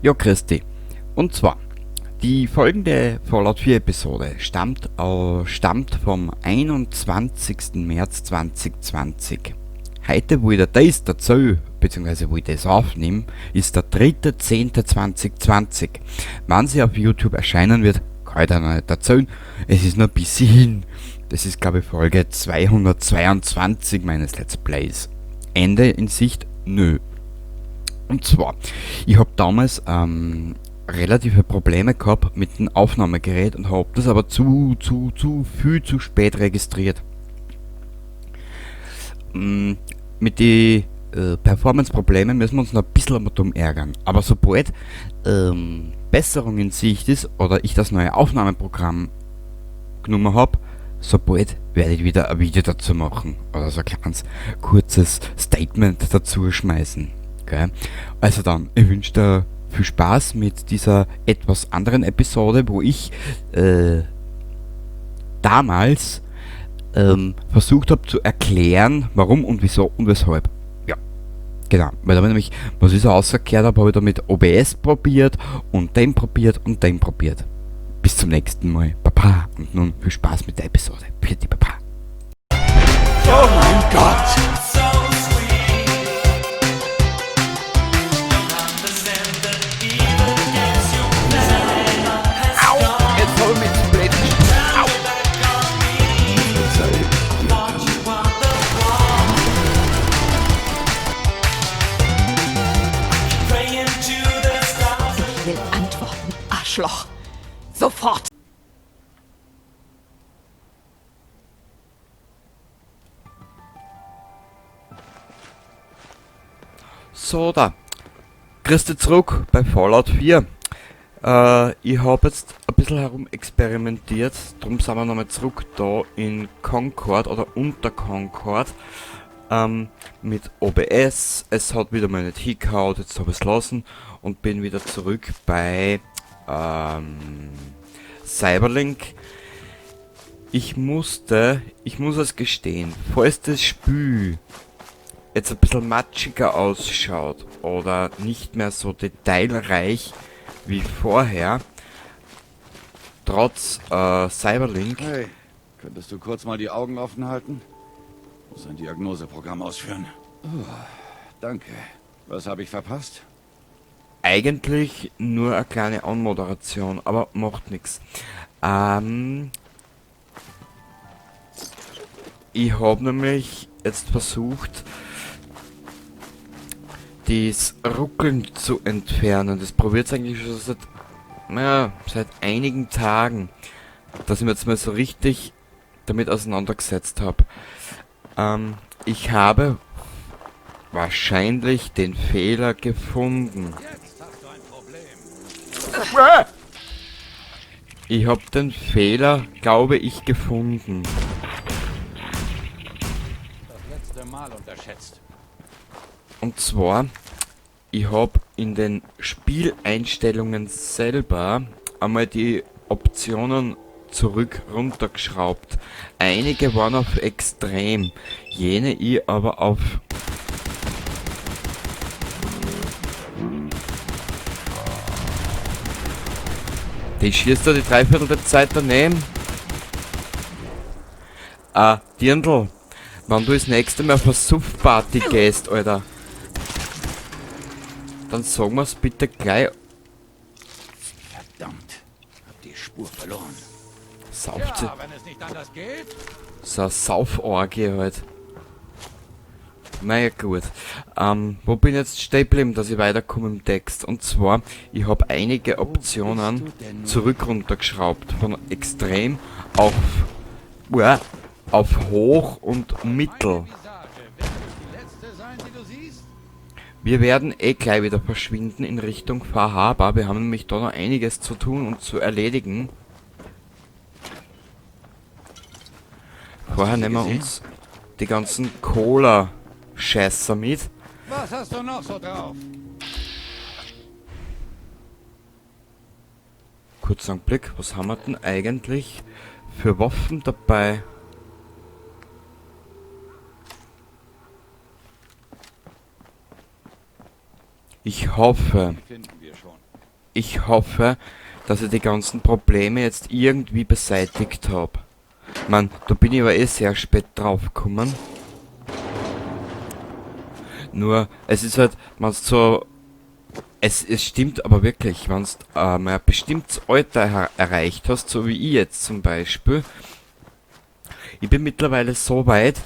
Ja, Christi. Und zwar, die folgende Fallout 4 Episode stammt vom 21. März 2020. Heute, wo ich das dazu, beziehungsweise wo ich das aufnehme, ist der 3.10.2020. Wann sie auf YouTube erscheinen wird, kann ich da noch nicht erzählen. Es ist noch ein bisschen hin. Das ist, glaube ich, Folge 222 meines Let's Plays. Ende in Sicht? Nö. Und zwar, ich habe damals relative Probleme gehabt mit dem Aufnahmegerät und habe das aber zu spät registriert. Mit den Performance-Problemen müssen wir uns noch ein bisschen drum ärgern. Aber sobald Besserung in Sicht ist oder ich das neue Aufnahmeprogramm genommen habe, sobald werde ich wieder ein Video dazu machen. Oder so ein kleines, kurzes Statement dazu schmeißen. Okay. Also dann, ich wünsche dir viel Spaß mit dieser etwas anderen Episode, wo ich damals versucht habe zu erklären, warum und wieso und weshalb. Ja, genau. Weil da nämlich, was ich so rausgekehrt habe, habe ich da mit OBS probiert und den probiert und den probiert. Bis zum nächsten Mal. Papa. Und nun viel Spaß mit der Episode. Bitte, Papa. Oh mein Gott! Ich will antworten, Arschloch. Sofort. So, da. Grüß zurück bei Fallout 4. Ich habe jetzt ein bisschen herum experimentiert, darum sind wir nochmal zurück da in Concord oder unter Concord mit OBS. Es hat wieder mal nicht hingehauen, jetzt habe ich es lassen und bin wieder zurück bei Cyberlink. Ich muss es gestehen, falls das Spiel jetzt ein bisschen matschiger ausschaut oder nicht mehr so detailreich wie vorher, trotz Cyberlink. Hey, könntest du kurz mal die Augen offen halten? Muss ein Diagnoseprogramm ausführen. Danke. Was habe ich verpasst? Eigentlich nur eine kleine Anmoderation, aber macht nichts. Ich habe nämlich jetzt versucht, das Ruckeln zu entfernen. Das probiert eigentlich schon seit einigen Tagen, dass ich mir jetzt mal so richtig damit auseinandergesetzt habe. Ich habe wahrscheinlich den Fehler gefunden. Ich habe den Fehler, glaube ich, gefunden. Das letzte Mal unterschätzt. Und zwar, ich habe in den Spieleinstellungen selber einmal die Optionen runtergeschraubt. Einige waren auf extrem, jene ich aber auf die schießt da die Dreiviertel der Zeit daneben. Dirndl, wenn du das nächste Mal auf eine Suff-Party gehst, Alter, dann sagen wir's bitte gleich. Verdammt, hab die Spur verloren. Sauft sie. wenn es nicht anders geht. So eine Sauforgie halt. Naja gut. Wo bin ich jetzt stehen geblieben, dass ich weiterkomme im Text? Und zwar, ich habe einige Optionen runtergeschraubt. Von extrem auf hoch und mittel. Wir werden gleich wieder verschwinden in Richtung Far Harbor. Wir haben nämlich da noch einiges zu tun und zu erledigen. Vorher nehmen wir uns die ganzen Cola-Scheißer mit. Was hast du noch so drauf? Kurzer Blick, was haben wir denn eigentlich für Waffen dabei? Ich hoffe, Die finden wir schon. ich hoffe, dass ich die ganzen Probleme jetzt irgendwie beseitigt habe. Man, da bin ich aber eh sehr spät drauf gekommen. Nur, es ist halt, man so... Es stimmt aber wirklich, wenn du mal ein bestimmtes Alter erreicht hast, so wie ich jetzt zum Beispiel. Ich bin mittlerweile so weit,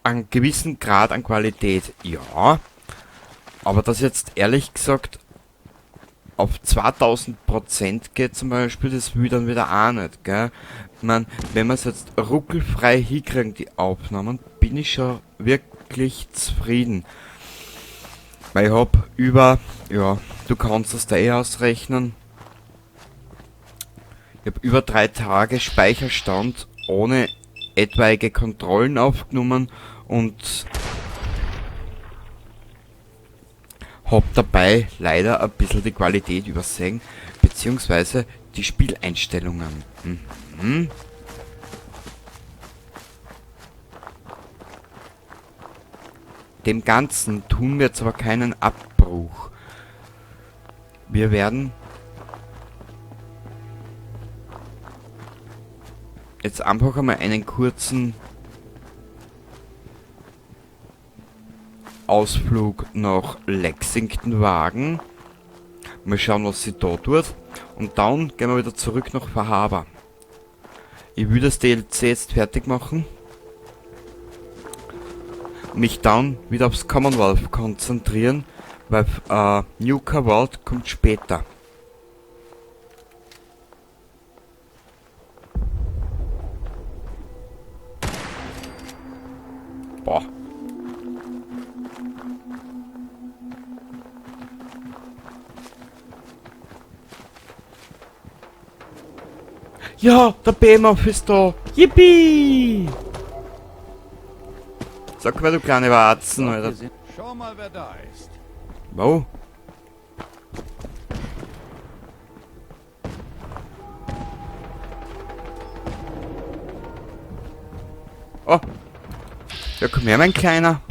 einen gewissen Grad an Qualität, ja. Aber das jetzt ehrlich gesagt auf 2000% geht zum Beispiel, das will ich dann wieder auch nicht, gell. Ich mein, wenn wir es jetzt ruckelfrei hinkriegen, die Aufnahmen, bin ich schon wirklich zufrieden. Weil ich hab ja, du kannst das da eh ausrechnen. Ich habe über 3 Tage Speicherstand ohne etwaige Kontrollen aufgenommen und hab dabei leider ein bisschen die Qualität übersehen, beziehungsweise die Spieleinstellungen. Dem Ganzen tun wir jetzt aber keinen Abbruch. Wir werden jetzt einfach einmal einen kurzen Ausflug nach Lexington wagen. Mal schauen, was sie da tut. Und dann gehen wir wieder zurück nach Fahrhaber. Ich will das DLC jetzt fertig machen. Mich dann wieder aufs Commonwealth konzentrieren, weil Nuka World kommt später. Boah. Ja, der BMF ist da. Yippie! Sag mal, du kleine Warzen, Alter. Schau mal, wer da ist. Wo? Oh. Ja, komm her, mein Kleiner.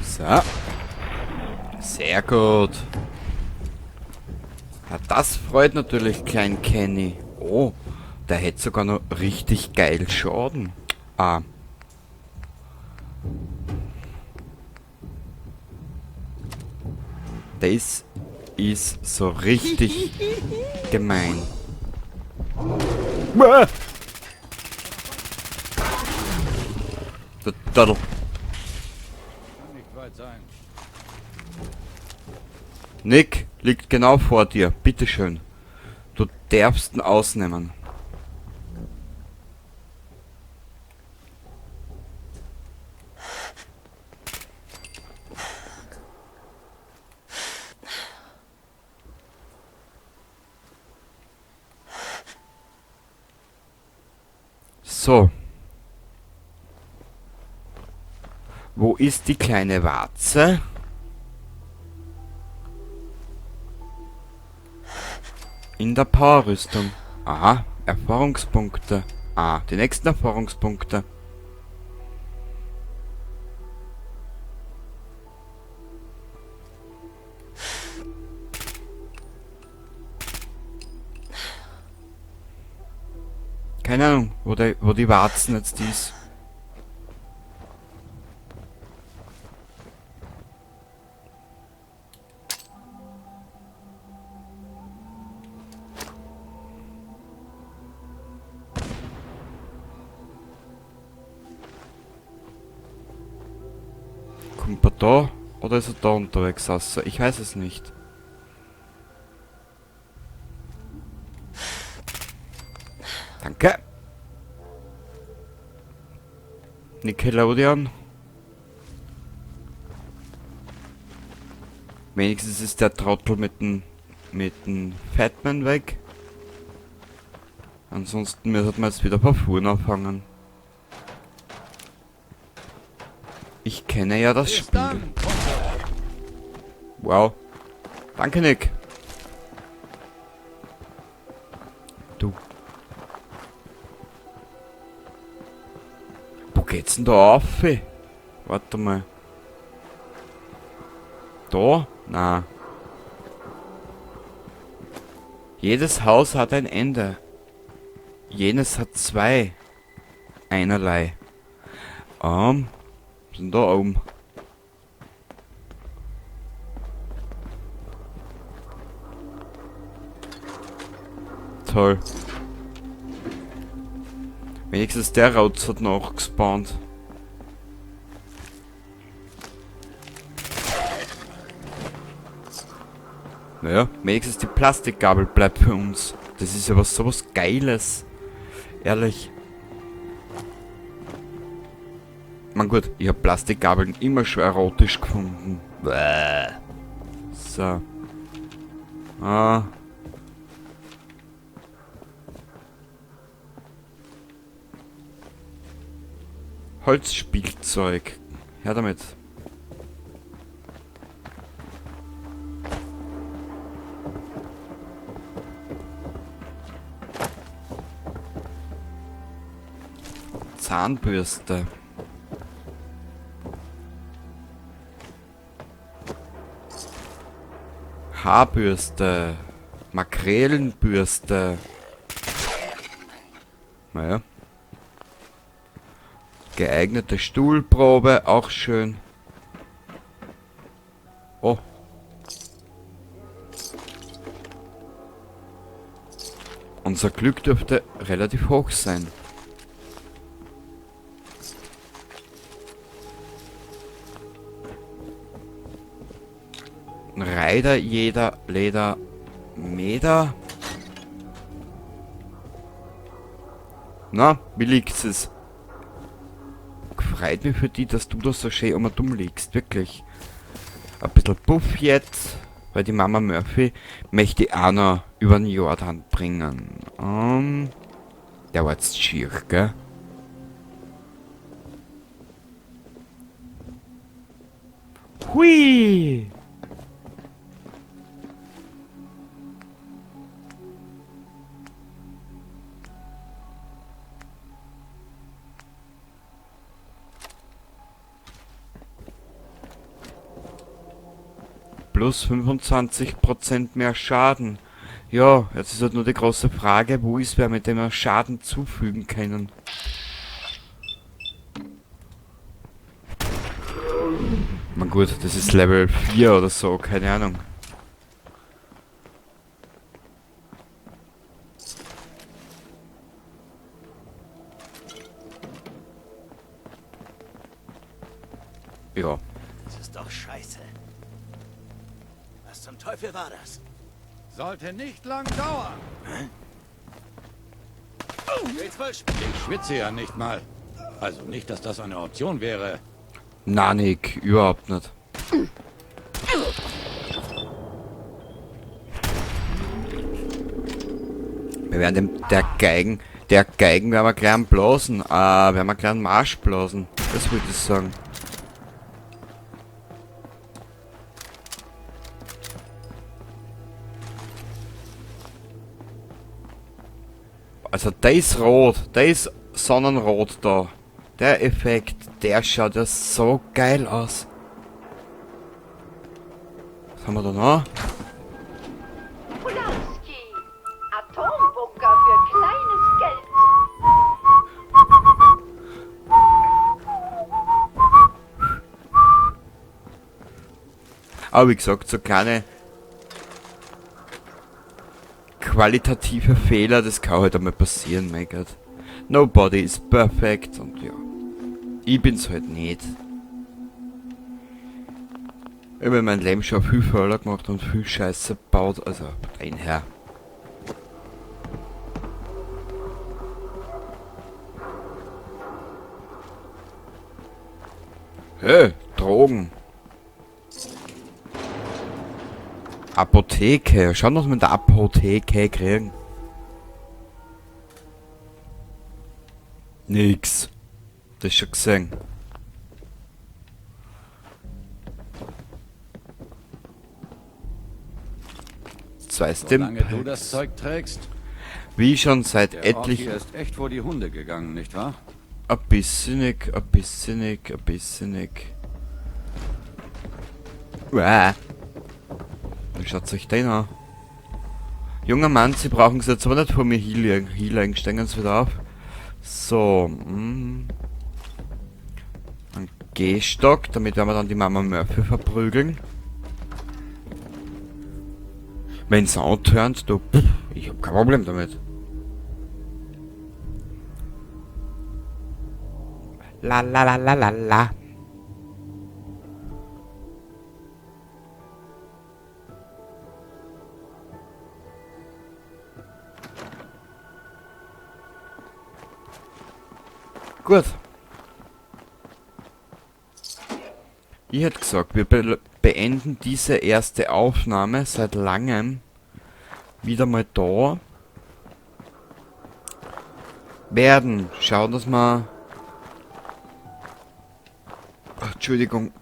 So. Sehr gut. Ja, das freut natürlich Klein Kenny. Oh, der hätte sogar noch richtig geil Schaden. Ah. Das ist so richtig gemein. Der Dödel. Kann nicht weit sein. Nick liegt genau vor dir. Bitteschön. Du darfst ihn ausnehmen. So. Wo ist die kleine Warze? In der Powerrüstung. Aha, Erfahrungspunkte. Ah, die nächsten Erfahrungspunkte. Keine Ahnung, wo die Warzen jetzt ist. Kommt er da oder ist er da unterwegs? Also, ich weiß es nicht. Danke. Nickelodeon. Wenigstens ist der Trottel mit dem Fatman weg. Ansonsten müssen wir jetzt wieder von vorne anfangen. Ich kenne ja das Spiel. Wow. Danke, Nick. Du. Wo geht's denn da rauf? Warte mal. Da? Na. Jedes Haus hat ein Ende. Jenes hat zwei. Einerlei. Was ist denn da oben? Toll. Wenigstens der Rautz hat nachgespawnt. Naja, wenigstens die Plastikgabel bleibt für uns. Das ist aber sowas Geiles. Ehrlich. Man gut, ich habe Plastikgabeln immer schon erotisch gefunden. Bäh. So. Holzspielzeug. Her damit. Zahnbürste. Haarbürste. Makrelenbürste. Naja. Geeignete Stuhlprobe, auch schön. Oh. Unser Glück dürfte relativ hoch sein. Reider, jeder, Leder, Meter. Na, wie liegt's es? Freut mich für die, dass du da so schön um und um liegst, wirklich. Ein bisschen Puff jetzt, weil die Mama Murphy möchte ich auch noch über den Jordan bringen. Der war jetzt schier, gell? Hui! Plus 25% mehr Schaden. Ja, jetzt ist halt nur die große Frage, wo ist wer, mit dem wir Schaden zufügen können. Na gut, das ist Level 4 oder so, keine Ahnung. Ja. Das ist doch scheiße. Was zum Teufel war das? Sollte nicht lang dauern. Willst wohl Ich schwitze ja nicht mal. Also nicht, dass das eine Option wäre. Na, Nick, überhaupt nicht. Wir werden der Geigen werden wir gleich blasen. Werden wir gleich einen Marsch blasen. Das würde ich sagen. Also der ist rot, der ist Sonnenrot da. Der Effekt, der schaut ja so geil aus. Was haben wir da noch? Polanski. Atombunker für kleines Geld. Aber wie gesagt, so kleine qualitative Fehler, das kann halt einmal passieren, mein Gott. Nobody is perfect und ja. Ich bin's halt nicht. Ich habe in meinem Leben schon viel Fehler gemacht und viel Scheiße gebaut, also einher. Hey, Drogen. Apotheke. Schauen wir uns mit der Apotheke kriegen. Nix. Das ist schon gesehen. 2 Solange du Stimpaks. das Zeug trägst, Wie schon seit der Ort hier etlichen... ist echt vor die Hunde gegangen, nicht wahr? Ein bisschen. Uah. Wie schaut's euch den an? Junger Mann, Sie brauchen es jetzt aber nicht vor mir hinlegen. Steigen Sie wieder auf. So. Ein Gehstock, damit werden wir dann die Mama Murphy verprügeln. Wenn Sound hört, du, ich hab kein Problem damit. La la la la la la. Gut. Ich hätte gesagt, wir beenden diese erste Aufnahme seit langem wieder mal da. Werden schauen, dass wir... Entschuldigung.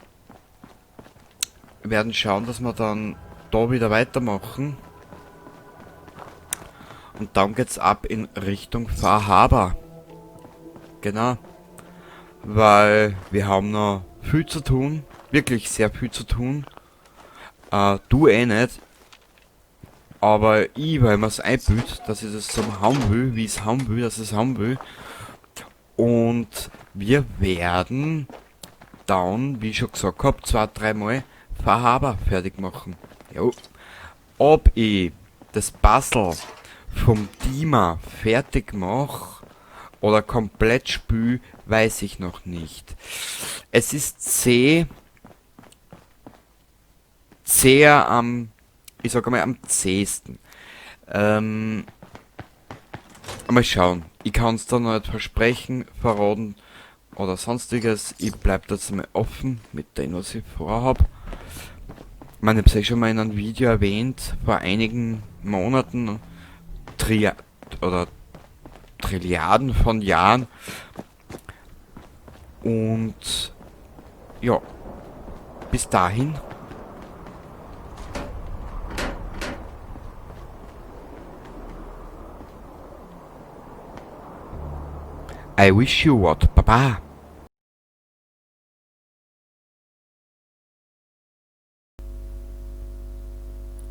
Werden schauen, dass wir dann da wieder weitermachen. Und dann geht's ab in Richtung Fahrhaber. Genau. Weil wir haben noch viel zu tun. Wirklich sehr viel zu tun. Du nicht. Aber ich, weil mir's einbildet, dass ich das so haben will, wie ich es haben will, dass ich es haben will. Und wir werden dann, wie ich schon gesagt habe, 2-3 Mal Fahrhaber fertig machen. Jo. Ob ich das Puzzle vom Dima fertig mache oder komplett spiele, weiß ich noch nicht. Es ist sehr am, ich sag mal, am zähesten. Mal schauen. Ich kann es da noch nicht versprechen, verraten oder sonstiges. Ich bleib jetzt mal offen mit dem, was ich vorhab. Ich meine, ich hab's schon mal in einem Video erwähnt, vor einigen Monaten, Trilliarden von Jahren. Und ja, bis dahin. I wish you what, Baba.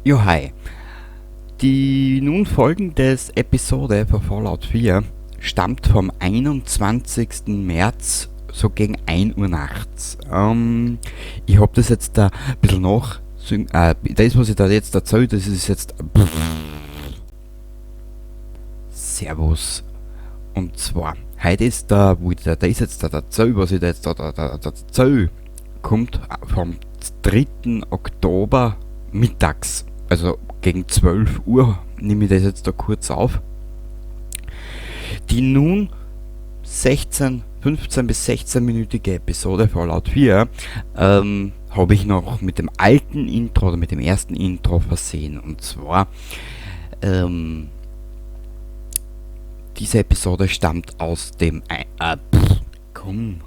Jo, hi. Die nun folgende Episode von Fallout 4 stammt vom 21. März, so gegen 1 Uhr nachts. Ich hab das jetzt da ein bisschen nach... das, was ich da jetzt erzähle, das ist jetzt... Servus. Und zwar, heute ist da, da ist jetzt da erzähle, was ich da jetzt da erzähle, kommt vom 3. Oktober mittags. Also gegen 12 Uhr nehme ich das jetzt da kurz auf. Die nun 15 bis 16-minütige Episode Fallout 4 habe ich noch mit dem alten Intro oder mit dem ersten Intro versehen. Und zwar diese Episode stammt aus dem... komm.